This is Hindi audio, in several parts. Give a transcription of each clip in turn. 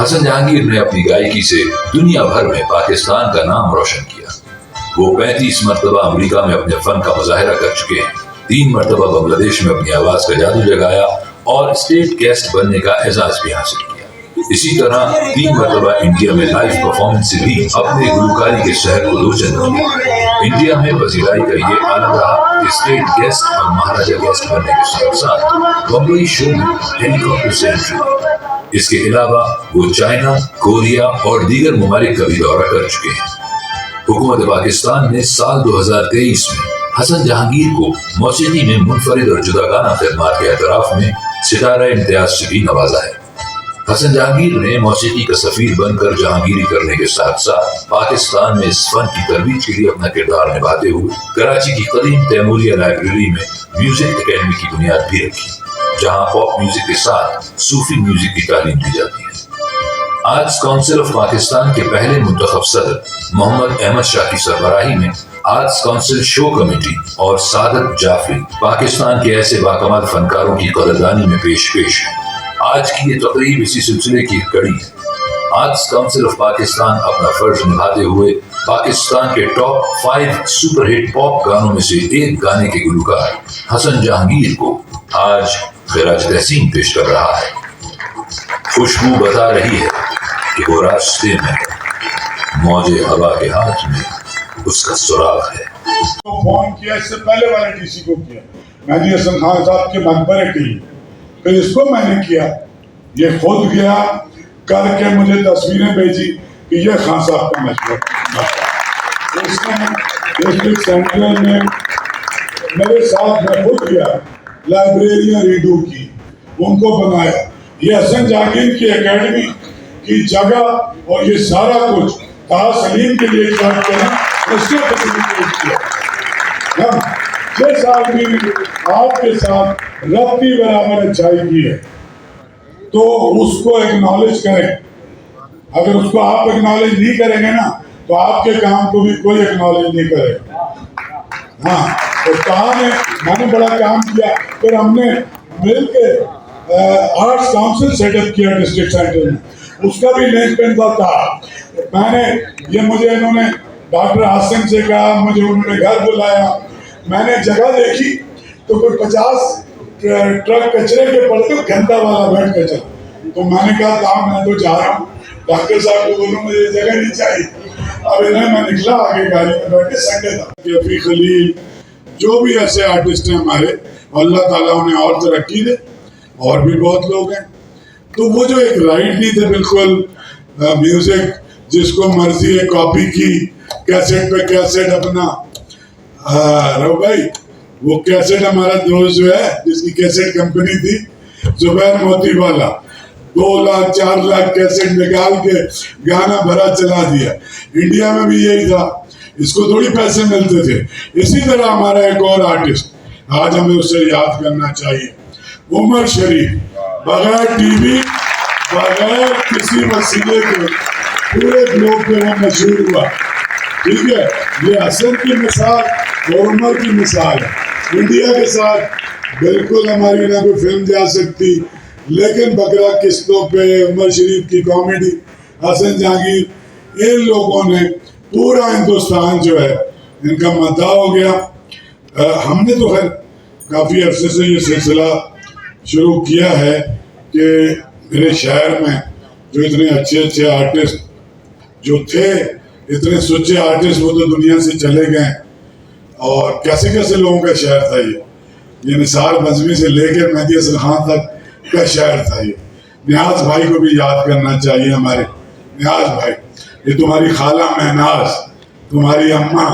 हसन जहांगीर ने अपनी गायकी से दुनिया भर में पाकिस्तान का नाम रोशन किया। वो 35 मरतबा अमेरिका में अपने फन का मुजाहिरा कर चुके हैं, 3 मरतबा बांग्लादेश में अपनी आवाज का जादू जगाया और स्टेट गेस्ट बनने का एजाज भी हासिल किया। इसी तरह 3 मरतबा इंडिया में लाइव परफॉर्मेंस से भी अपने गुलकारी के शहर को रोशन किया। इंडिया में पजीराई का ये आलम रहा कि स्टेट गेस्ट और महाराजा गेस्ट बनने के साथ साथ बम्बई शो में हेलीकॉप्टर से एंट्री। इसके अलावा वो चाइना, कोरिया और दीगर ममालिक का भी दौरा कर चुके हैं। हुकूमत पाकिस्तान ने साल 2023 में हसन जहांगीर को मौसीकी में मुनफरिद और जुदागाना खिदमात के एतराफ में सितारा इम्तियाज से भी नवाजा है। हसन जहांगीर ने मौसीकी का सफीर बनकर जहांगीरी करने के साथ साथ पाकिस्तान में इस फन की तरवीज के लिए अपना किरदार निभाते हुए कराची की कदीम तैमूरिया लाइब्रेरी में म्यूजिक एकेडमी की बुनियाद भी रखी, जहां पॉप म्यूजिक के साथ सूफी म्यूजिक की तालीम दी जाती है। आर्ट्स काउंसिल ऑफ पाकिस्तान के पहले मुंतखब सदर मोहम्मद अहमद शाह की सरबराही में आर्ट्स काउंसिल शो कमेटी और सादत जाफरी पाकिस्तान के ऐसे बाकमाल फनकारों की कदरदानी में पेश है। आज की ये तकरीब इसी सिलसिले की कड़ी है। आर्ट्स काउंसिल ऑफ पाकिस्तान अपना फर्ज निभाते हुए पाकिस्तान के टॉप 5 सुपरहिट पॉप गानों में से एक गाने के गुलकार हसन जहांगीर को आज खिराज तहसीन पेश कर रहा है। खुशबू बता रही है कि वो रास्ते में मौजे हवा के हाथ में उसका सुराग है। तो फोन किया, इससे पहले वाले डीसी को किया, मेहदी हसन खान साहब के मकबरे के लिए, फिर इसको मैंने किया। ये खुद गया करके मुझे तस्वीरें भेजी कि ये खान साहब का मशवरा। इसने डिस्ट्रिक्ट सेंटर में मेरे साथ में खुद गया, लाइब्रेरियां रीडू की, उनको बनाया। ये हसन जहांगीर की एकेडमी की जगह और ये सारा कुछ ताज सलीम के लिए चार्ज करना, उसने फैसिलिटेट किया। जिस आदमी ने आपके साथ रत्ती बराबर अच्छाई की है तो उसको एक्नॉलेज करें। अगर उसको आप एक्नॉलेज नहीं करेंगे ना तो आपके काम को भी कोई एक्नॉलेज नहीं करेगा। हाँ, तो कहा मैंने बड़ा काम किया। फिर हमने मिलकर आर्ट्स काउंसिल सेटअप किया डिस्ट्रिक्ट सेंटर में, उसका भी लिंक पेन था। मुझे इन्होंने डॉक्टर हासिम से कहा, मुझे उन्होंने घर बुलाया, मैंने जगह देखी तो कोई 50 ट्रक कचरे के पड़ते, घंटा वाला बेड कचरा। तो मैंने कहा था मैं तो जा रहा हूँ, डॉक्टर साहब को बोलूँ मुझे जगह नहीं चाहिए। अब इन्हें मैं निकला आगे गाड़ी में बैठे, संडे था। रफी खलील, जो भी ऐसे आर्टिस्ट हैं हमारे, अल्लाह ताला उन्हें और तरक्की दे, और भी बहुत लोग हैं। तो वो जो एक राइट नहीं थे बिल्कुल म्यूजिक जिसको मर्जी है कॉपी की, कैसेट पे कैसेट अपना रो भाई, वो कैसेट हमारा दोस्त जो है जिसकी कैसेट कंपनी थी जुबैर मोती वाला, 2 लाख 4 लाख कैसेट निकाल के गाना भरा चला दिया। इंडिया में भी यही था, इसको थोड़ी पैसे मिलते थे। इसी तरह हमारा एक और आर्टिस्ट आज हमें उसे याद करना चाहिए, उमर शरीफ। बगैर टीवी, बगैर किसी वसीले के पूरे ग्लोब पे वो मशहूर हुआ। ठीक है, ये हसन की मिसाल और उमर की मिसाल है। इंडिया के साथ बिल्कुल हमारी ना कोई फिल्म जा सकती, लेकिन बकरा किस्तों पे उमर शरीफ की कॉमेडी, हसन जहांगीर, इन लोगों ने पूरा हिंदुस्तान जो है इनका मद्दा हो गया। हमने तो खैर काफ़ी अरसे से ये सिलसिला शुरू किया है कि मेरे शहर में जो इतने अच्छे आर्टिस्ट जो थे, इतने सुच्चे आर्टिस्ट, वो तो दुनिया से चले गए। और कैसे कैसे लोगों का शहर था ये निसार बज़मी से लेकर मेहदी हसन खान तक का शहर था ये। नियाज भाई को भी याद करना चाहिए, हमारे नियाज भाई, ये तुम्हारी खाला महनाज, तुम्हारी अम्मा,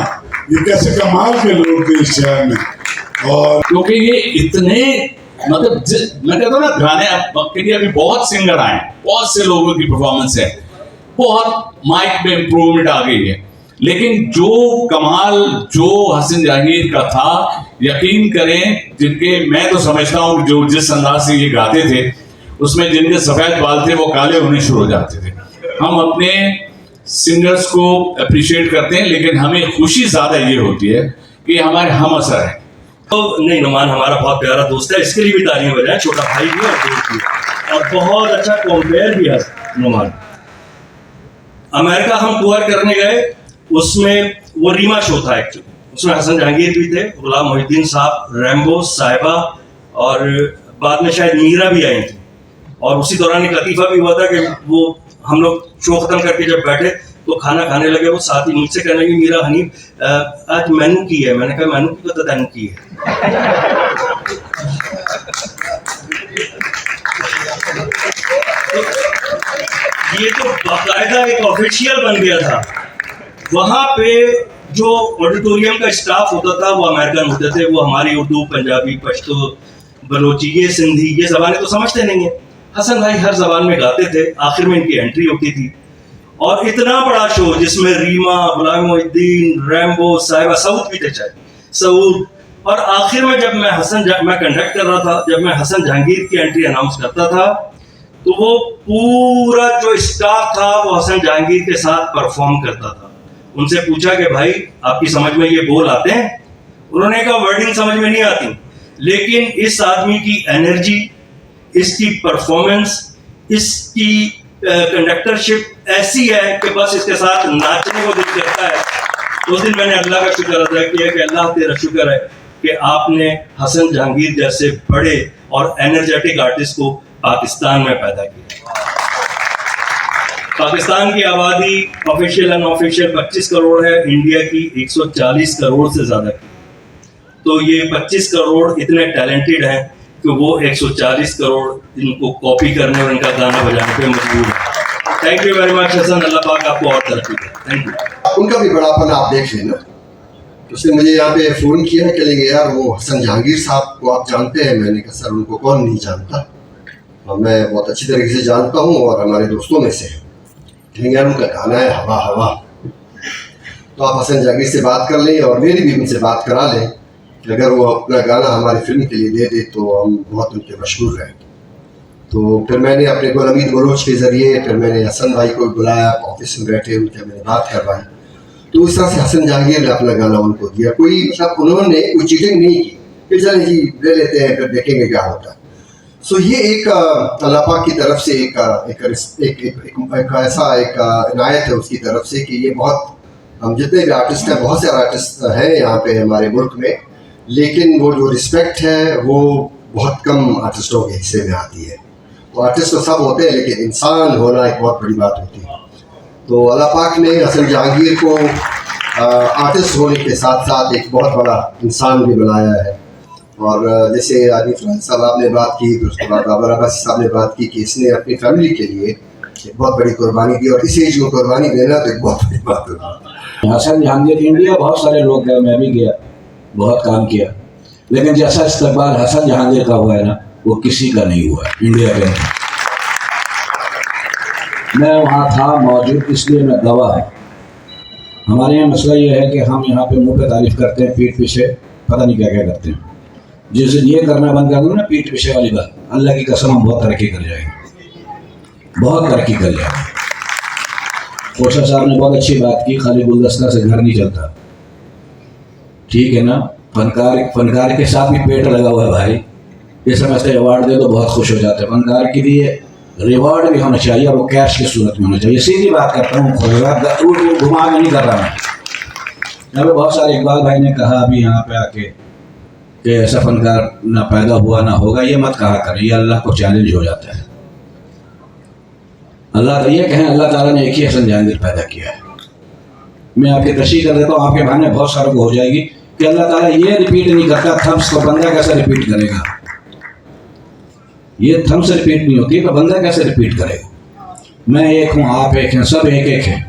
ये कैसे कमाल के लोग थे इस शहर में। और क्योंकि ये इतने मतलब मैं कहता हूँ ना, गाने के लिए अभी बहुत सिंगर आए, बहुत से लोगों की परफॉर्मेंस है, बहुत माइक में इम्प्रूवमेंट आ गई है, लेकिन जो कमाल जो हसन जहांगीर का था, यकीन करें, जिनके मैं तो समझता हूँ जो जिस अंदाज से ये गाते थे उसमें जिनके सफेद बाल थे वो काले होने शुरू हो जाते थे। हम अपने सिंगर्स को अप्रिशिएट करते हैं, लेकिन हमें खुशी ज्यादा ये होती है कि हमारे हम असर है। तो नहीं, नुमान हमारा बहुत प्यारा दोस्त है, इसके लिए भी तालियां बजाएं, छोटा भाई भी और दोस्त भी, और बहुत अच्छा कॉम्पेयर भी है। नुमान, अमेरिका हम टूर करने गए, उसमें वो रीमा शो था एक्चुअली, उसमें हसन जहांगीर भी थे, गुलाम मोहिद्दीन साहब, रैम्बो साहिबा और बाद में शायद मीरा भी आई थी। और उसी दौरान एक लतीफ़ा भी हुआ था कि वो हम लोग शो खत्म करके जब बैठे तो खाना खाने लगे, वो साथ ही मुझसे कहने लगी मीरा हनीफ आज मेनू की है। मैंने कहा मेनू की पता तैनू की है। ये तो बाकायदा एक ऑफिशियल बन गया था। वहां पे जो ऑडिटोरियम का स्टाफ होता था वो अमेरिकन होते थे, वो हमारी उर्दू, पंजाबी, पश्तो, बलोची, ये सिंधी, ये ज़बानें तो समझते नहीं है। हसन भाई हर जबान में गाते थे, आखिर में इनकी एंट्री होती थी और इतना बड़ा शो जिसमें रीमा, गुलाम मोहिद्दीन, रैम्बो, साहिबा, सऊद भी थे शायद, सऊद, और आखिर में जब मैं कंडक्ट कर रहा था, जब मैं हसन जहांगीर की एंट्री अनाउंस करता था तो वो पूरा जो स्टाफ था वो हसन जहांगीर के साथ परफॉर्म करता था। उनसे पूछा कि भाई आपकी समझ में ये बोल आते हैं? उन्होंने कहा वर्डिंग समझ में नहीं आती, लेकिन इस आदमी की एनर्जी, इसकी परफॉर्मेंस, इसकी कंडक्टरशिप ऐसी है कि बस इसके साथ नाचने को दिल करता है। उस दिन मैंने अल्लाह का शुक्र अदा किया कि अल्लाह तेरा शुक्र है कि आपने हसन जहांगीर जैसे बड़े और एनर्जेटिक आर्टिस्ट को पाकिस्तान में पैदा किया। पाकिस्तान की आबादी ऑफिशियल अनऑफिशियल 25 करोड़ है, इंडिया की 140 करोड़ से ज़्यादा की। तो ये 25 करोड़ इतने टैलेंटेड हैं कि वो 140 करोड़ इनको कॉपी करने और इनका गाना बजाने पे मजबूर है। Thank you very much Hasan, अल्लाह पाक आपको और तरक्की दे। Thank you. उनका भी बड़ापन आप देख लेना। उसने मुझे यहाँ पे फ़ोन किया, कहेंगे यार वो हसन जहांगीर साहब को आप जानते हैं? मैंने कहा सर उनको कौन नहीं जानता, और मैं बहुत अच्छी तरीके से जानता हूँ और हमारे दोस्तों में से है। कहेंगे यार उनका गाना है हवा हवा, तो आप हसन जहांगीर से बात कर लें और मेरी भी उनसे बात करा लें कि अगर वो अपना गाना हमारी फिल्म के लिए दे दे तो हम बहुत उनके मशहूर रहेंगे। तो फिर मैंने अपने गुलमीद बलोच के ज़रिए फिर मैंने हसन भाई को बुलाया, ऑफिस में बैठे उनके मैंने बात करवाई। तो इस तरह से हसन जहांगीर ने अपना गाना उनको दिया। कोई मतलब उन्होंने कोई चीटिंग नहीं की कि चले जी ले लेते हैं फिर देखेंगे क्या होता है। सो ये एक अल्लाह पाक की तरफ से एक ऐसा इनायत है उसकी तरफ से कि ये बहुत, हम जितने भी आर्टिस्ट हैं, बहुत से आर्टिस्ट हैं यहाँ पे हमारे मुल्क में, लेकिन वो जो रिस्पेक्ट है वो बहुत कम आर्टिस्टों के हिस्से में आती है। तो आर्टिस्ट तो सब होते हैं लेकिन इंसान होना एक बहुत बड़ी बात होती है। तो अल्लाह पाक ने हसन जहांगीर को आर्टिस्ट होने के साथ साथ एक बहुत बड़ा इंसान भी बनाया है। और जैसे आरिफ साहब ने बात की, फिर उसके बाद बाबर अब्बासी साहब ने बात की कि इसने अपनी फैमिली के लिए एक बहुत बड़ी कुर्बानी दी, और इस एज में कुर्बानी देना तो एक बहुत बड़ी बात होगी। हसन जहांगीर इंडिया बहुत सारे लोग गए, मैं भी गया, बहुत काम किया, लेकिन जैसा इस्तकबाल हसन जहांगीर का हुआ है ना, वो किसी का नहीं हुआ इंडिया के। मैं वहाँ था मौजूद, इसलिए मैं गवाह हूँ। हमारे यहाँ मसला ये है कि हम यहाँ पे मुंह पे तारीफ करते हैं, पीठ पीछे पता नहीं क्या क्या करते हैं। जिस दिन ये करना बंद कर दो ना पीठ पीछे वाली बात, अल्लाह की कसम हम बहुत तरक्की कर जाएंगे, बहुत तरक्की कर जाएंगे। कोशा साहब ने बहुत अच्छी बात की, खाली गुलदस्ता से घर नहीं चलता, ठीक है ना। फनकार के साथ भी पेट लगा हुआ है भाई, ये समझते अवार्ड दे तो बहुत खुश हो जाते हैं। फनकार के लिए रिवॉर्ड भी होना चाहिए और वो कैश की सूरत में होना चाहिए। सीधी बात करता हूँ, घुमा के नहीं कर रहा मैं। यहाँ पे बहुत सारे, इकबाल भाई ने कहा अभी यहाँ पे आके कि ऐसा फनकार ना पैदा हुआ ना होगा, ये मत कहा करें, ये अल्लाह को चैलेंज हो जाता है। अल्लाह तो ये कहें अल्लाह ताला ने एक ही हसन जहांगीर पैदा किया है। मैं आपकी तशरीह कर देता हूँ, आपके बहाने बहुत सारों को हो जाएगी कि अल्लाह ताला ये रिपीट नहीं करता, थम्स को बंदा कैसे रिपीट करेगा? ये थम से रिपीट नहीं होती तो बंदा कैसे रिपीट करेगा? मैं एक हूँ, आप एक हैं, सब एक एक हैं।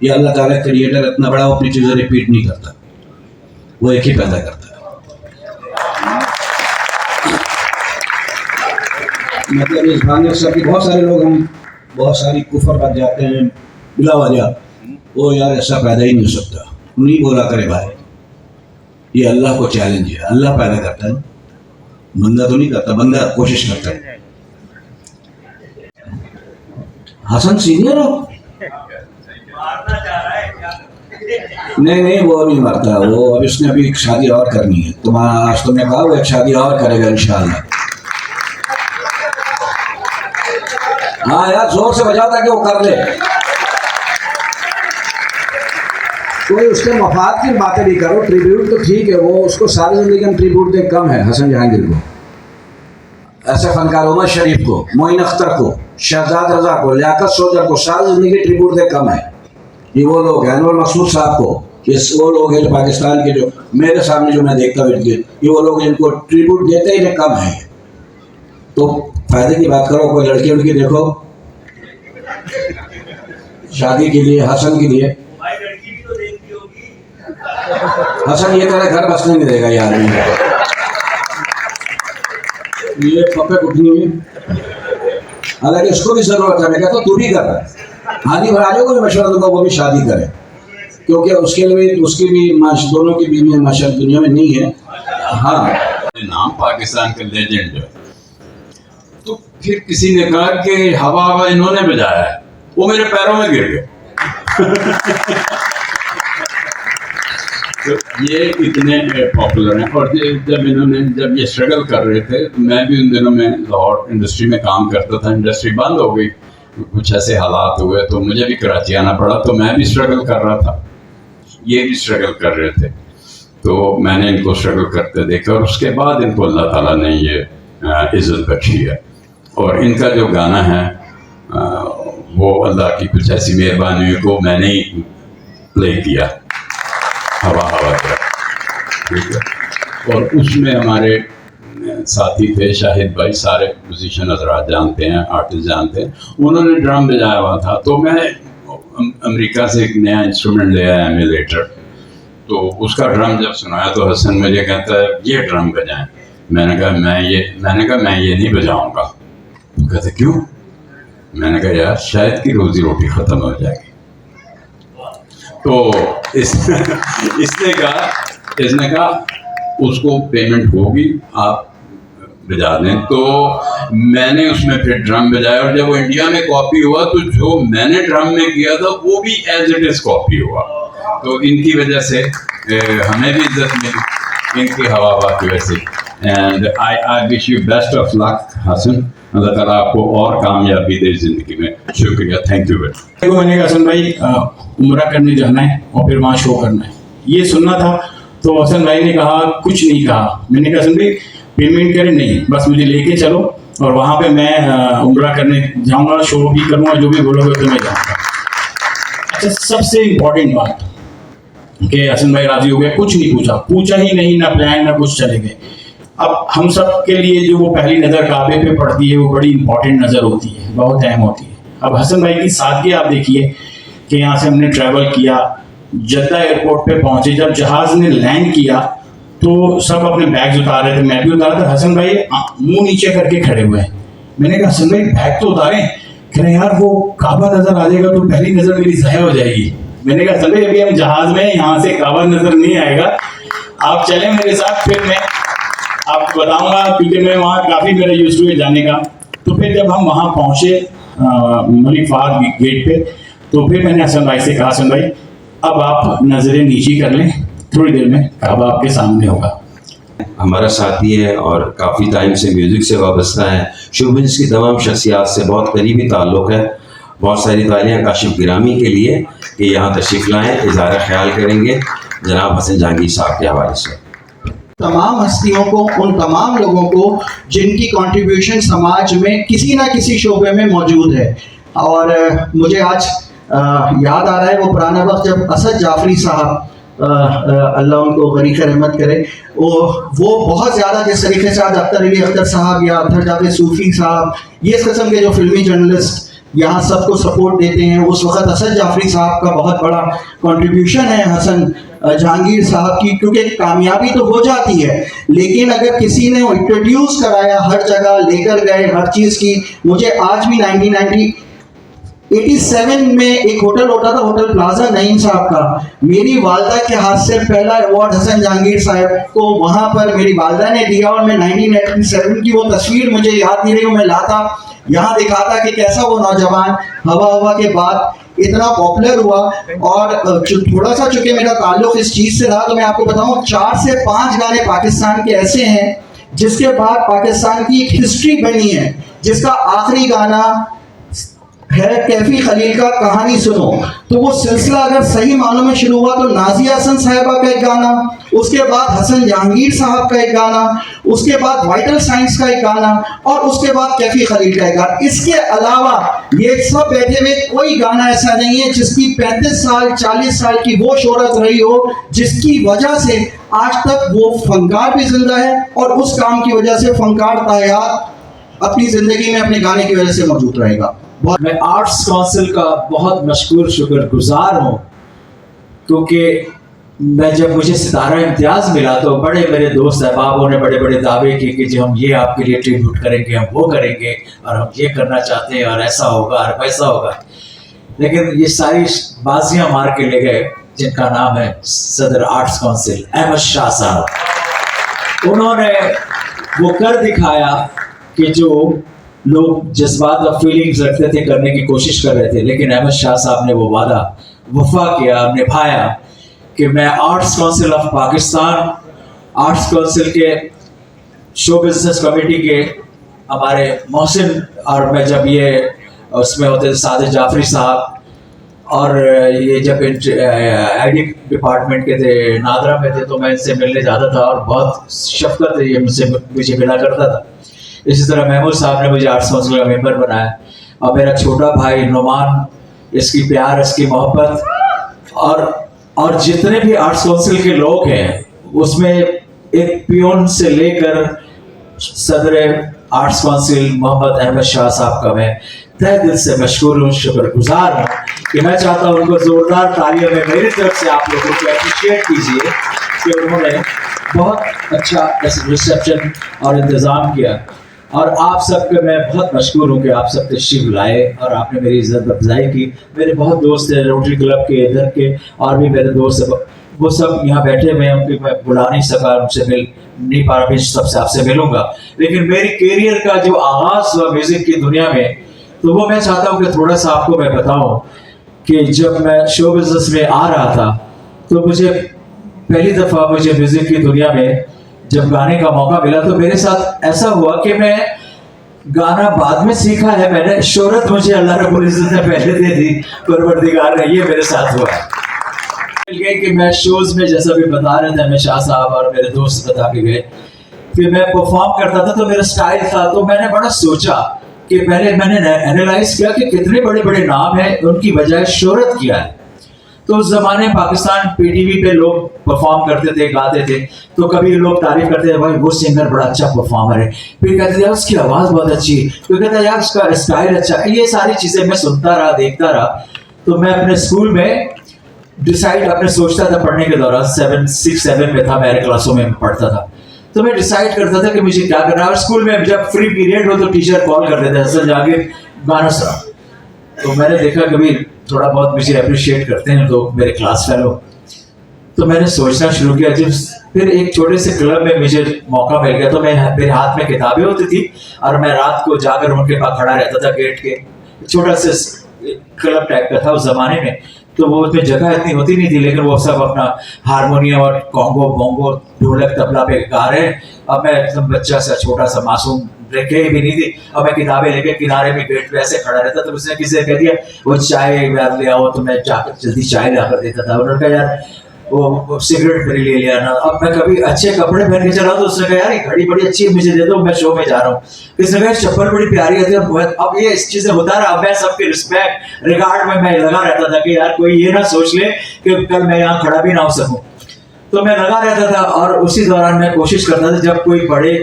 ये अल्लाह ताला क्रिएटर इतना बड़ा, वो अपनी चीज़ें रिपीट नहीं करता, वो एक ही पैदा करता है। मतलब इस भांगे सब की बहुत सारे लोग, हम बहुत सारी कुफर बच जाते हैं बिला वजह, वो यार ऐसा पैदा ही नहीं हो सकता, नहीं बोला करे भाई। ये अल्लाह को चैलेंज है, अल्लाह पैदा करता है, बंदा तो नहीं करता, बंदा कोशिश करता है। हसन सीनियर हो? नहीं वो नहीं मरता, वो अभी उसने अभी एक शादी और करनी है। तुम्हारा आज तुमने कहा वो एक शादी और करेगा इंशाल्लाह। हाँ यार जोर से बजाओ ताकि वो कर ले। कोई उसके मफाद की बातें नहीं करो। ट्रिब्यूट तो ठीक है, वो उसको सारी जिंदगी हम ट्रिब्यूट दे कम है। हसन जहांगीर को, ऐसे फनकार उमर शरीफ को, मोइन अख्तर को, शहजाद रजा को, लियाकत सोजर को सारी जिंदगी ट्रिब्यूट दे कम है। ये वो लोग हैं, अनवर मकसूद साहब को, ये वो लोग हैं जो पाकिस्तान के, जो मेरे सामने जो मैं देखता हूँ, ये वो लोग जिनको ट्रिब्यूट देते ही कम है। तो फायदे की बात करो, कोई लड़की उड़की देखो शादी के लिए, हसन के लिए। हसन ये तेरे घर बसने नहीं देगा यार, ये पप्पे कुटनी है। हालांकि इसको भी जरूरत है, मैं कहता हूँ तू भी कर रहा है। हानि भराजों को भी मशवरा दूंगा वो भी शादी करे, क्योंकि उसके लिए उसकी भी दोनों की बीवी माशा दुनिया में नहीं है। हाँ, नाम पाकिस्तान का लेजेंड है। तो फिर किसी ने कहा कि हवा हवा इन्होंने बजाया है, वो मेरे पैरों में गिर गए। तो ये इतने पॉपुलर हैं। और जब ये स्ट्रगल कर रहे थे, मैं भी उन दिनों में लाहौर इंडस्ट्री में काम करता था। इंडस्ट्री बंद हो गई, कुछ ऐसे हालात हुए तो मुझे भी कराची आना पड़ा। तो मैं भी स्ट्रगल कर रहा था, ये भी स्ट्रगल कर रहे थे। तो मैंने इनको स्ट्रगल करते देखा और उसके बाद इनको अल्लाह ताला ने ये इज़्ज़त बख्शी है। और इनका जो गाना है वो अल्लाह की कुछ ऐसी मेहरबानी को मैंने ही प्ले किया, हवा हवा का, ठीक है। और उसमें हमारे साथी थे शाहिद भाई, सारे म्यूजिशियन हजरात जानते हैं, आर्टिस्ट जानते हैं, उन्होंने ड्रम बजाया हुआ था। तो मैं अमेरिका से एक नया इंस्ट्रूमेंट ले आया, एमुलेटर। तो उसका ड्रम जब सुनाया तो हसन मुझे कहता है ये ड्रम बजाएं। मैंने कहा मैं ये नहीं बजाऊंगा। तो कहते क्यों? मैंने कहा यार शायद की रोजी रोटी ख़त्म हो जाएगी। तो इसने कहा उसको पेमेंट होगी, आप बजा दें। तो मैंने उसमें फिर ड्रम बजाया और जब वो इंडिया में कॉपी हुआ तो जो मैंने ड्रम में किया था वो भी एज इट इज़ कॉपी हुआ। तो इनकी वजह से हमें भी इज्जत मिली, इनकी हवा की वजह से। And I wish you best of luck Hasan, अल्लाह ताला आपको और कामयाबी दे ज़िंदगी में। शुक्रिया, थैंक यू वेरी मच। मैंने कहा हसन भाई उम्रा करने जाना है और फिर वहाँ शो करना है, ये सुनना था। तो हसन भाई ने कहा कुछ नहीं कहा। मैंने कहा हसन भाई पेमेंट करें नहीं, बस मुझे लेके चलो और वहाँ पे मैं उम्रा करने जाऊँगा, शो भी करूँगा, जो भी बोलोगे तो मैं जाऊँगा। अच्छा, सबसे इम्पोर्टेंट बात कि हसन भाई राजी हो गए, कुछ नहीं पूछा ही नहीं, ना प्लान ना कुछ, चले गए। अब हम सब के लिए जो वो पहली नज़र काबे पे पड़ती है वो बड़ी इंपॉर्टेंट नज़र होती है, बहुत अहम होती है। अब हसन भाई की सादगी आप देखिए कि यहाँ से हमने ट्रैवल किया, जद्दा एयरपोर्ट पे पहुंचे, जब जहाज़ ने लैंड किया तो सब अपने बैग्स उतार रहे थे, मैं भी उतारा था। हसन भाई मुंह नीचे करके खड़े हुए हैं। मैंने कहा हसन भाई बैग तो उतारें। कह रहे यार वो काबा नज़र आ जाएगा तो पहली नज़र मेरी ज़ाया हो जाएगी। मैंने कहा हसन भाई अभी हम जहाज़ में, यहाँ से काबा नज़र नहीं आएगा, आप चलें मेरे साथ, फिर मैं आपको बताऊंगा, क्योंकि मैं वहाँ काफ़ी मेरा यूज़ हुए जाने का। तो फिर जब हम वहाँ पहुँचे मलिक फहद गेट पे, तो फिर मैंने हसन भाई से कहा हसन भाई अब आप नज़रें नीची कर लें, थोड़ी देर में काबा आपके सामने होगा। हमारा साथी है और काफ़ी टाइम से म्यूज़िक से वाबस्ता है। शोबिज़ की तमाम शख्सियात से बहुत करीबी ताल्लुक़ है। बहुत सारी तालियाँ काशिफ गिरामी के लिए कि यहाँ तशरीफ़ लाएँ, इज़हार ख्याल करेंगे जनाब हसन जहांगीर साहब के हवाले से। तमाम हस्तियों को, उन तमाम लोगों को जिनकी कंट्रीब्यूशन समाज में किसी ना किसी शोबे में मौजूद है। और मुझे आज याद आ रहा है वो पुराना वक्त जब असद जाफरी साहब, अल्लाह उनको गरीक़ रहमत करे, वो बहुत ज़्यादा जिस तरीके से आज अख्तर अली अख्तर साहब या अख्तर जावेद सूफ़ी साहब, ये इस किस्म के जो फिल्मी जर्नलिस्ट यहाँ सबको सपोर्ट देते हैं, उस वक्त असद जाफरी साहब का बहुत बड़ा कंट्रीब्यूशन है हसन जहांगीर साहब की। क्योंकि कामयाबी तो हो जाती है, लेकिन अगर किसी ने इंट्रोड्यूस कराया, हर जगह लेकर गए, हर चीज़ की। मुझे आज भी 1987 में एक होटल होता था, होटल प्लाजा नईम साहब का, मेरी वालदा के हाथ से पहला अवार्ड हसन जहांगीर साहब को वहाँ पर मेरी वालदा ने दिया। और मैं 1987 की वो तस्वीर मुझे याद नहीं रही, मैं लाता यहाँ दिखाता कि कैसा वो नौजवान हवा के बाद इतना पॉपुलर हुआ। और थोड़ा सा चूंकि मेरा ताल्लुक इस चीज़ से रहा, तो मैं आपको बताऊं 4 से 5 गाने पाकिस्तान के ऐसे हैं जिसके बाद पाकिस्तान की एक हिस्ट्री बनी है, जिसका आखिरी गाना है कैफी खलील का कहानी सुनो, तो वो सिलसिला अगर सही मानों में शुरू हुआ तो नाजिया हसन साहिबा का एक गाना, उसके बाद हसन जहांगीर साहब का एक गाना, उसके बाद वाइटल साइंस का एक गाना, और उसके बाद कैफी खलील का एक गाना। इसके अलावा ये सब बैठे हुए कोई गाना ऐसा नहीं है जिसकी 35 साल 40 साल की वो शोहरत रही हो जिसकी वजह से आज तक वो फनकार भी जिंदा है और उस काम की वजह से फनकार तायात अपनी जिंदगी में अपने गाने की वजह से मौजूद रहेगा। मैं आर्ट्स काउंसिल का बहुत मशकूर शुक्रगुजार हूँ, क्योंकि मैं जब मुझे सितारा इम्तियाज़ मिला तो बड़े मेरे दोस्त अहबाबों ने बड़े बड़े दावे किए कि जो हम ये आपके लिए ट्रिब्यूट करेंगे, हम वो करेंगे, और हम ये करना चाहते हैं, और ऐसा होगा और वैसा होगा। लेकिन ये सारी बाजियाँ मार के ले गए जिनका नाम है सदर आर्ट्स काउंसिल अहमद शाह साहब। उन्होंने वो कर दिखाया कि जो लोग जज्बात और फीलिंग्स रखते थे करने की कोशिश कर रहे थे, लेकिन अहमद शाह साहब ने वो वादा वफा किया, निभाया कि मैं arts council of Pakistan, arts council के शो बिजनेस कमेटी के हमारे मोहसिन और मैं जब ये उसमें होते थे सादिक जाफरी साहब, और ये जब आईडी डिपार्टमेंट के थे नादरा में थे तो मैं इनसे मिलने जाता था और बहुत शफकत ये मुझे मिला करता था। इसी तरह महमूद साहब ने मुझे आर्ट्स काउंसिल का मेंबर बनाया, और मेरा छोटा भाई नुमान, इसकी प्यार, इसकी मोहब्बत, और जितने भी आर्ट्स काउंसिल के लोग हैं उसमें एक पियोन से लेकर सदर आर्ट्स काउंसिल मोहम्मद अहमद शाह साहब का मैं तहे दिल से मशकूर हूँ, शुक्रगुजार हूँ कि मैं चाहता हूँ उनको जोरदार तालियों में मेरी तरफ से आप लोगों को अप्रिशिएट कीजिए कि उन्होंने बहुत अच्छा रिसेप्शन और इंतज़ाम किया। और आप सबके मैं बहुत मशकूर हूँ कि आप सब तशरीफ लाए और आपने मेरी इज्जत अफजाई की। मेरे बहुत दोस्त हैं रोटरी क्लब के, इधर के, और भी मेरे दोस्त वो सब यहाँ बैठे हुए हैं, उनकी मैं बुला नहीं सका, उनसे मिल नहीं पा रहा, सबसे आपसे मिलूंगा। लेकिन मेरी कैरियर का जो आगाज़ हुआ म्यूज़िक की दुनिया में, तो वो मैं चाहता हूँ कि थोड़ा सा आपको मैं बताऊँ कि जब मैं शो बिजनेस में आ रहा था तो मुझे पहली दफ़ा मुझे म्यूज़िक की दुनिया में जब गाने का मौका मिला तो मेरे साथ ऐसा हुआ कि मैं गाना बाद में सीखा है मैंने, शोहरत मुझे अल्लाह रब्बुल इज़्ज़त ने पहले दे दी, परवरदिगार ने, ये मेरे साथ हुआ है। कि मैं शोज़ में जैसा भी बता रहे थे, मैं शाह साहब और मेरे दोस्त बता के गए कि मैं परफॉर्म करता था तो मेरा स्टाइल था, तो मैंने बड़ा सोचा कि पहले मैंने एनालाइज किया कि कितने बड़े बड़े नाम हैं, उनकी बजाय शोहरत क्या है। तो उस ज़माने पाकिस्तान पीटीवी पे लोग परफॉर्म करते थे, गाते थे, तो कभी लोग तारीफ करते थे, भाई वो सिंगर बड़ा अच्छा परफॉर्मर है, फिर कहते थे यार उसकी आवाज़ बहुत अच्छी है, फिर कहते यार उसका स्टाइल अच्छा है। ये सारी चीज़ें मैं सुनता रहा, देखता रहा। तो मैं अपने स्कूल में डिसाइड अपने सोचता था पढ़ने के दौरान, 6, 7 में था, मेरे क्लासों में पढ़ता था, तो मैं डिसाइड करता था कि मुझे क्या करना है। और स्कूल में जब फ्री पीरियड हो तो टीचर कॉल कर देते, हसन जाके गाना सुना। तो मैंने देखा कभी थोड़ा बहुत मुझे अप्रिशिएट करते हैं तो मेरे क्लास फेलो, तो मैंने सोचना शुरू किया। जब फिर एक छोटे से क्लब में मुझे मौका मिल गया तो मेरे हाथ में किताबें होती थी और मैं रात को जाकर उनके पास खड़ा रहता था गेट के, छोटा सा क्लब टाइप का था उस जमाने में, तो वो उसमें जगह इतनी होती नहीं थी, लेकिन वो सब अपना हारमोनियम और कॉन्गो बोंगो ढोलक तबला पे गा रहे हैं। अब मैं एकदम बच्चा सा छोटा सा मासूम, रखे भी नहीं थी, और मैं किताबें लेके किनारे में गेट पे ऐसे खड़ा रहता। तो उसने किसी ने कह दिया वो चाय ले आओ, तो मैं जाकर जल्दी चाय ला कर देता था। उन्होंने कहा यार वो सिगरेट मेरे लिए ले आना। अब मैं कभी अच्छे कपड़े पहन के चला तो उसने कहा यार ये घड़ी बड़ी अच्छी है, मुझे दे दो, मैं शो में जा रहा हूँ। किसने कहा चप्पल बड़ी प्यारी है। अब ये इस चीजें होता रहा, मैं सबके रिस्पेक्ट रिगार्ड में मैं लगा रहता था कि यार कोई ये ना सोच ले कि कल मैं यहाँ खड़ा भी ना हो सकूँ, तो मैं लगा रहता था। और उसी दौरान मैं कोशिश करता था जब कोई बड़े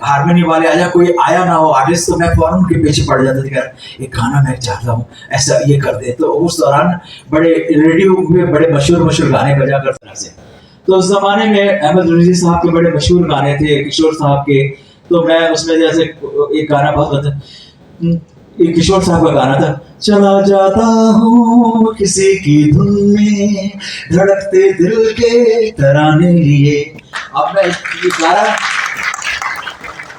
हारमोनियम वाले आया, कोई आया ना हो आर्टिस्ट, तो मैं फौरन उनके पीछे पड़ जाता था यार एक गाना मैं चाहता हूँ, ऐसा ये कर दे। तो उस दौरान बड़े रेडियो में बड़े मशहूर गाने बजा करते थे। तो उस जमाने में अहमद रफ़ी साहब के बड़े मशहूर गाने थे, किशोर साहब के, तो मैं उसमें जैसे एक गाना बहुत एक किशोर साहब का गाना था, चला जाता हूँ किसी की धुन में धड़कते दिल के तराने लिए। अब मैं ये गाना,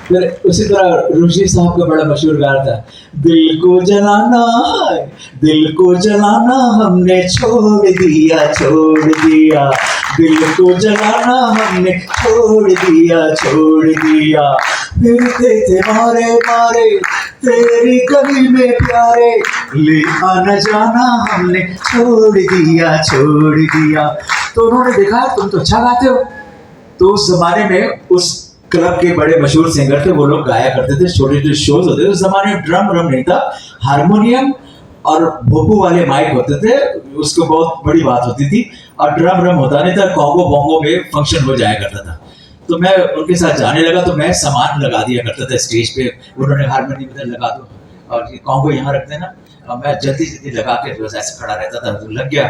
फिर उसी तरह रुशी साहब का बड़ा मशहूर गाना था, दिल को जलाना है, दिल को जलाना हमने छोड़ दिया, दिल को जलाना हमने छोड़ दिया, फिरते थे मारे मारे तेरी गली में प्यारे, ले आना जाना हमने छोड़ दिया। तो उन्होंने देखा तुम तो अच्छा गाते हो। तो उस जमाने में उस क्लब के बड़े मशहूर सिंगर थे, वो लोग गाया करते थे, छोटे छोटे शोज होते थे। उस जमाने में ड्रम नहीं था, हारमोनियम और भोपू वाले माइक होते थे, उसको बहुत बड़ी बात होती थी। और ड्रम होता नहीं था, कॉन्गो बोंगो में फंक्शन हो जाया करता था। तो मैं उनके साथ जाने लगा, तो मैं सामान लगा दिया करता था स्टेज पे। उन्होंने हारमोनियम लगा दो और कॉन्गो यहाँ रख देना, और मैं जल्दी लगा के बस ऐसे खड़ा रहता था, तो लग गया।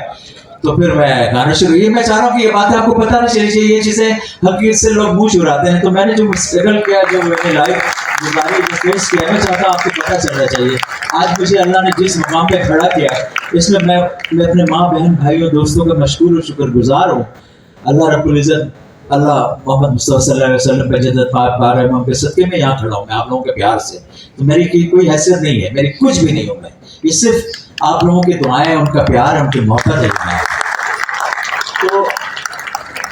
तो फिर मैं गाना शुरू, ये मैं चाह रहा हूँ कि ये बातें आपको पता नहीं चली चाहिए, ये चीज़ें हकीकत से लोग मुँह चुराते हैं। तो मैंने जो स्ट्रगल किया, जो मैंने लाइफ गुजारी, जो फेस किया, मैं चाहता हूँ आपको पता चलना चाहिए। आज मुझे अल्लाह ने जिस मुकाम पे खड़ा किया, इसमें मैं अपने माँ बहन भाइयों दोस्तों का मशकूर और शुक्रगुजार हूँ। अल्लाह रब्बुल इज़्ज़त, अल्लाह मोहम्मद मुस्तफ़ा सल्लल्लाहु अलैहि वसल्लम पे जन्नत पाक बार इमाम के सदके में यहाँ खड़ा हूँ मैं आप लोगों के प्यार से। तो मेरी कोई हैसियत नहीं है, मेरी कुछ भी नहीं हूँ मैं, ये सिर्फ आप लोगों की दुआएं, उनका प्यार, उनकी मोहब्बत है। तो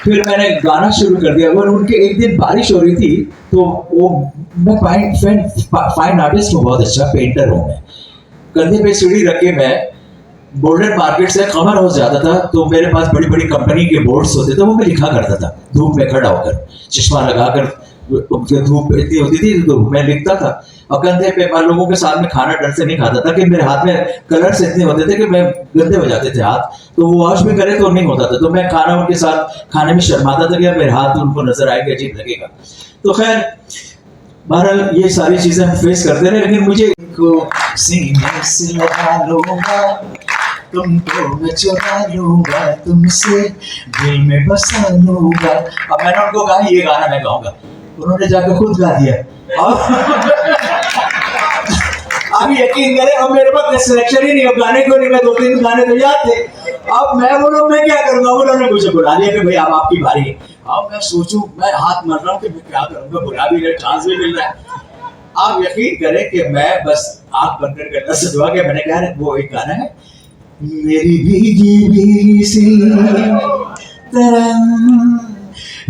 फिर मैंने गाना शुरू कर दिया। और उनके एक दिन बारिश हो रही थी, तो वो मैं फाइन आर्टिस्ट हूँ, बहुत अच्छा पेंटर हूँ मैं। कंधे पे सीढ़ी रख के मैं बोल्डन मार्केट से कमर हाउस जाता था, तो मेरे पास बड़ी बड़ी कंपनी के बोर्ड्स होते थे, वो मैं लिखा करता था धूप में खड़ा होकर, चश्मा लगाकर। धूप इतनी होती थी तो मैं लिखता था। और कंधे पे मैं लोगों के साथ में खाना डर से नहीं खाता था कि मेरे हाथ में कलर्स इतने होते थे कि मैं गंदे हो जाते थे हाथ, तो वो वॉश भी करे तो नहीं होता था। तो मैं खाना उनके साथ खाने में शर्माता था कि यार मेरे हाथ उनको नजर आएगा, अजीब लगेगा। तो खैर बहरहाल ये सारी चीजें हम फेस करते रहे, लेकिन मुझे सीने से लगा लूंगा तुमको, मैं चुरा लूंगा तुमसे, दिल में बसा लूंगा। अब मैंने उनको कहा ये गाना मैं गाऊंगा, उन्होंने जाकर खुद गा दिया। अब यकीन करें, अब मेरे पास सिलेक्शन ही नहीं, अब गाने को नहीं, मैं 2-3 गाने तो याद थे। अब मैं बोलूं मैं क्या करूंगा, उन्होंने मुझे बुला लिया कि भाई अब आपकी बारी है। अब मैं सोचूं, मैं हाथ मर रहा हूँ कि मैं क्या करूंगा, बुला भी रहे, चांस भी मिल रहा है। आप यकीन करें कि मैं बस आंख बंद कर अल्लाह से दुआ किया। मैंने कहा वो एक गाना है, मेरी भीगी भीगी सी तरंग,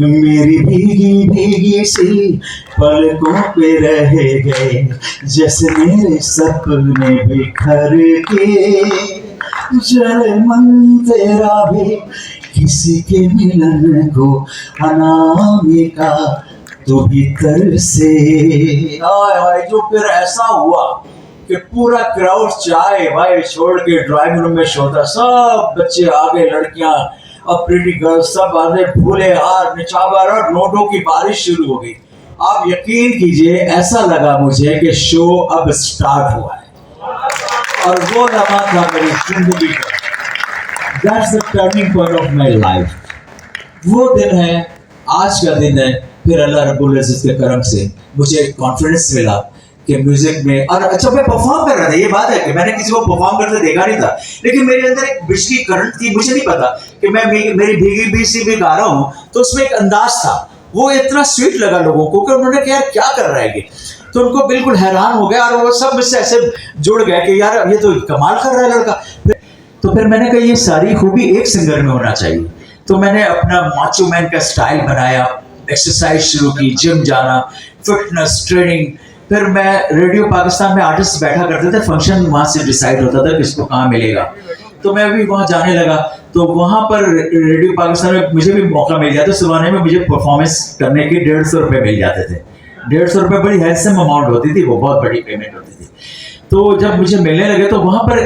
मेरी भीगी भीगी सी पलकों पे रह गए, जैसे मेरे सपने बिखर के, जल मन तेरा भी किसी के मिलन को अनामिका तो भीतर से। आय जो फिर ऐसा हुआ कि पूरा क्राउड चाय भाई छोड़ के ड्राइंग रूम में सोता, सब बच्चे आ गए, लड़कियां और प्रिटी गर्ल्स सब आने, फूले हार, निछावर और नोटों की बारिश शुरू हो गई। आप यकीन कीजिए ऐसा लगा मुझे कि शो अब स्टार्ट हुआ है, और वो लम्हा था मेरी जिंदगी का। That's the turning point of my life. वो दिन है, आज का दिन है। फिर अल्लाह रब्बुल इज़्ज़त के करम से मुझे कॉन्फिडेंस मिला कि म्यूजिक में, और अच्छा मैं परफॉर्म कर रहा था। ये बात है कि मैंने किसी को परफॉर्म करते देखा नहीं था, लेकिन मेरे अंदर एक बिजली करंट थी। मुझे नहीं पता कि मैं मेरी भीगी भीगी भी गा रहा हूँ, तो उसमें एक अंदाज था, वो इतना स्वीट लगा लोगों को कि उन्होंने कहा यार क्या कर रहा है ये, तो उनको बिल्कुल हैरान हो गया, और वो सब मुझसे ऐसे जुड़ गए कि यार ये तो कमाल कर रहा है लड़का। तो फिर मैंने कहा ये सारी खूबी एक सिंगर में होना चाहिए। तो मैंने अपना माचो मैन का स्टाइल बनाया, एक्सरसाइज शुरू की, जिम जाना, फिटनेस ट्रेनिंग। फिर मैं रेडियो पाकिस्तान में आर्टिस्ट बैठा करते थे, फंक्शन वहाँ से डिसाइड होता था किसको कहाँ मिलेगा, तो मैं भी वहाँ जाने लगा। तो वहाँ पर रेडियो पाकिस्तान में मुझे भी मौका मिल जाता। सुबह में मुझे परफॉर्मेंस करने के 150 रुपये मिल जाते थे। 150 रुपये बड़ी हैंडसम अमाउंट होती थी, वो बहुत बड़ी पेमेंट होती थी। तो जब मुझे मिलने लगे तो वहाँ पर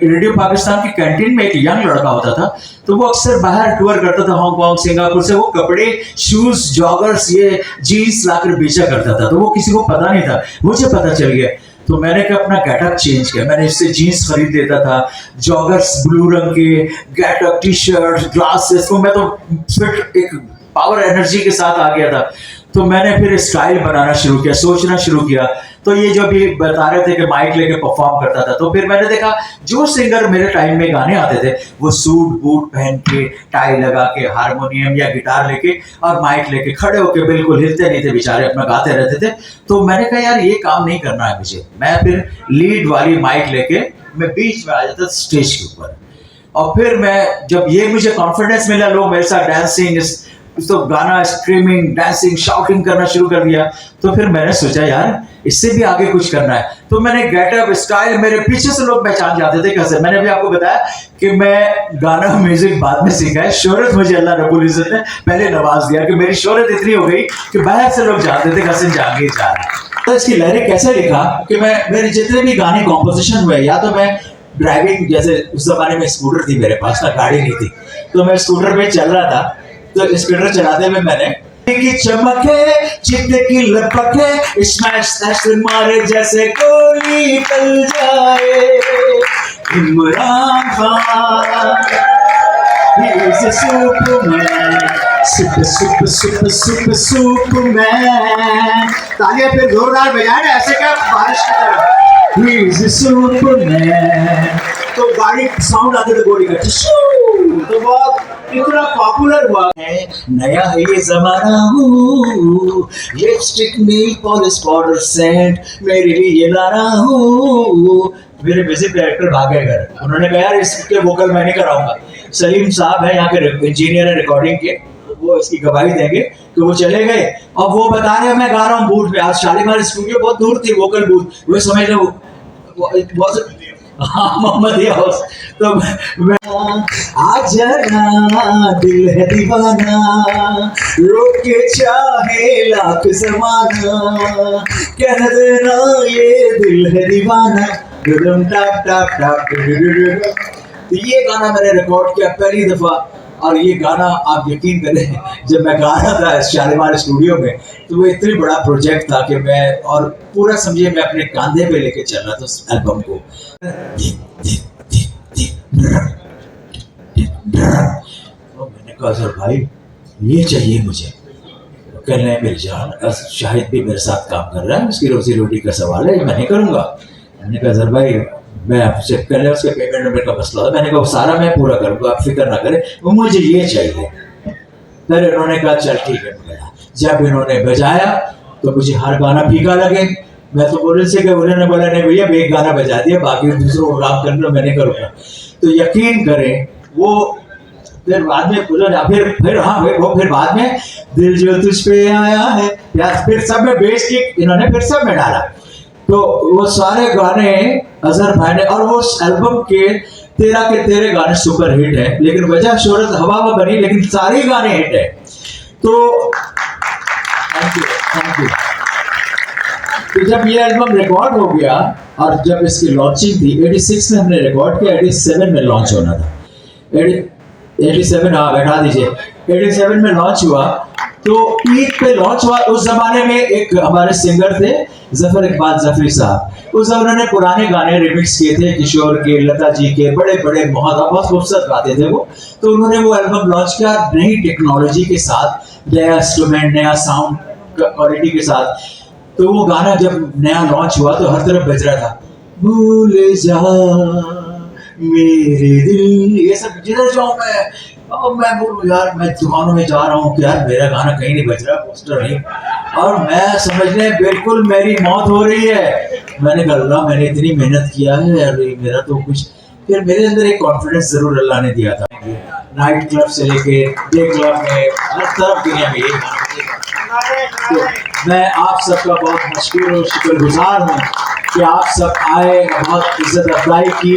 रेडियो पाकिस्तान की कैंटीन में एक यंग लड़का होता था, तो वो अक्सर बाहर टूर करता था हांगकांग सिंगापुर से। वो कपड़े, शूज, जॉगर्स, ये जीन्स लाकर बेचा करता था, तो वो किसी को पता नहीं था, मुझे पता चल गया। तो मैंने क्या अपना गेटअप चेंज किया, मैंने इससे जीन्स खरीद देता था, जॉगर्स ब्लू रंग के, गेटअप, टी शर्ट, ग्लासेस, तो मैं तो फिट एक पावर एनर्जी के साथ आ गया था। तो मैंने फिर स्टाइल बनाना शुरू किया, सोचना शुरू किया। तो ये जो भी बता रहे थे कि माइक लेके परफॉर्म करता था, तो फिर मैंने देखा जो सिंगर मेरे टाइम में गाने आते थे वो सूट बूट पहन के, टाई लगा के, हारमोनियम या गिटार लेके और माइक लेके खड़े होके बिल्कुल हिलते नहीं थे बेचारे, अपना गाते रहते थे। तो मैंने कहा यार ये काम नहीं करना है मुझे। मैं फिर लीड वाली माइक लेके मैं बीच में आ जाता स्टेज के ऊपर, और फिर मैं जब ये मुझे कॉन्फिडेंस मिला, लोग मेरे साथ डांसिंग तो गाना स्ट्रीमिंग डांसिंग शाउटिंग करना शुरू कर दिया, तो फिर मैंने सोचा यार इससे भी आगे कुछ करना है। तो मैंने गेटअप स्टाइल, मेरे पीछे से लोग पहचान जाते थे कैसे। मैंने भी आपको बताया कि मैं गाना म्यूजिक बाद में सीखा है। शोहरत मुझे अल्लाह रब्बुल इज्जत ने पहले नवाज दिया कि मेरी शोहरत इतनी हो गई कि बाहर से लोग जानते थे कि हसन जहांगीर जा रहा है। तो इसकी लिरिक कैसे लिखा कि मैं मेरे जितने भी गाने कॉम्पोजिशन हुए, या तो मैं ड्राइविंग, जैसे उस जमाने में स्कूटर थी मेरे पास ना, गाड़ी नहीं थी, तो मैं स्कूटर पे चल रहा था, तो स्कूटर चलाते हुए मैंने की चमके चित्ते की लपके स्मैश स्मैश मारे जैसे गोली चल जाए इमरान खान सुपरमैन। तालियां फिर जोरदार बजाए ना, ऐसे क्या बारिश की तरह। He is a Superman। तो गाड़ी साउंड आते थे गोली का, तो बहुत इतना पॉपुलर हुआ है। नया है ये जमाना, lipstick nail polish powder scent मेरे लिए ला रहा हूँ। मेरे म्यूजिक डायरेक्टर भागे घर, उन्होंने कहा यार इसके वोकल मैं नहीं कराऊंगा। सलीम साहब है यहाँ के इंजीनियर है रिकॉर्डिंग के, वो इसकी गवाही देंगे कि वो चले गए और वो बता रहे मैं गा रहा हूँ बूथ पे। आज शालीमार स्टूडियो बहुत दूर थी, वोकल बूथ वो समझ लो मोहम्मद हाउस। तो मैं आजा ना दिल है दीवाना, रोक के चाहे लाख जमाना, कह देना ये दिल है दीवाना, डुडुम टाप टाप टाप डुडुडुडु। तो ये गाना मैंने रिकॉर्ड किया पहली दफा, और ये गाना आप यकीन करें जब मैं गा रहा था शालीमार स्टूडियो में, तो वो इतनी बड़ा प्रोजेक्ट था कि मैं, और पूरा समझिए मैं अपने कांधे पे लेके चल रहा था उस एल्बम को। तो मैंने कहा सर भाई ये चाहिए मुझे। तो कह रहे हैं मेरी जान शाहिद भी मेरे साथ काम कर रहा है, उसकी रोजी रोटी का सवाल है, मैं नहीं करूँगा। मैंने कहा सर भाई मैं आपसे पहले उसके पेमेंट वेमेंट का मसला था, मैंने कहा सारा मैं पूरा करूँगा, आप फिक्र ना करें, वो मुझे ये चाहिए। फिर इन्होंने कहा चल ठीक है बजाया। जब इन्होंने बजाया तो मुझे हर गाना फीका लगे। मैं तो बोले से कि उन्होंने बोला नहीं भैया एक गाना बजा दिया, बाकी दूसरों को काम करना मैं नहीं करूँगा। तो यकीन करें वो फिर बाद में फिर हाँ वो फिर बाद में दिल जो तुझ पे आया है प्यार, फिर सब में बेस किक इन्होंने फिर सब में डाला। तो वो सारे गाने अजहर भाई ने, और वो एल्बम के 13 के 13 गाने सुपर हिट है, लेकिन वजह शोहरत हवा में बनी, लेकिन सारे गाने हिट है। तो थैंक यू। तो जब ये एल्बम रिकॉर्ड हो गया और जब इसकी लॉन्चिंग थी 86 में हमने रिकॉर्ड किया, 87 में लॉन्च होना था। 87 हाँ बैठा दीजिए, 87 में लॉन्च हुआ। तो ईद पे लॉन्च हुआ। उस जमाने में एक हमारे सिंगर थे जफर इकबाल जफरी साहब, उस उन्होंने पुराने गाने रिमिक्स किए थे, किशोर के, लता जी के, बड़े बड़े बहुत खूबसूरत गाते थे वो। तो उन्होंने वो एल्बम लॉन्च किया नई टेक्नोलॉजी के साथ, नया इंस्ट्रूमेंट, नया साउंड क्वालिटी के साथ। तो वो गाना जब नया लॉन्च हुआ तो हर तरफ बज रहा था, भूल जा मेरे दिल, ये सब जिधर जाऊं मैं बोलूँ यार मैं दुकानों में जा रहा हूँ कि यार मेरा गाना कहीं नहीं बज रहा, पोस्टर नहीं, और मैं समझने बिल्कुल मेरी मौत हो रही है। मैंने कहा अल्लाह मैंने इतनी मेहनत किया है यार, मेरा तो कुछ, फिर मेरे अंदर एक कॉन्फिडेंस जरूर अल्लाह ने दिया था। नाइट क्लब से लेके डे क्लब में हर तरफ दुनिया में तो मैं आप सबका बहुत मशहूर और शुक्रगुजार हूँ कि आप सब आए, बहुत इज्जत अफजाई की।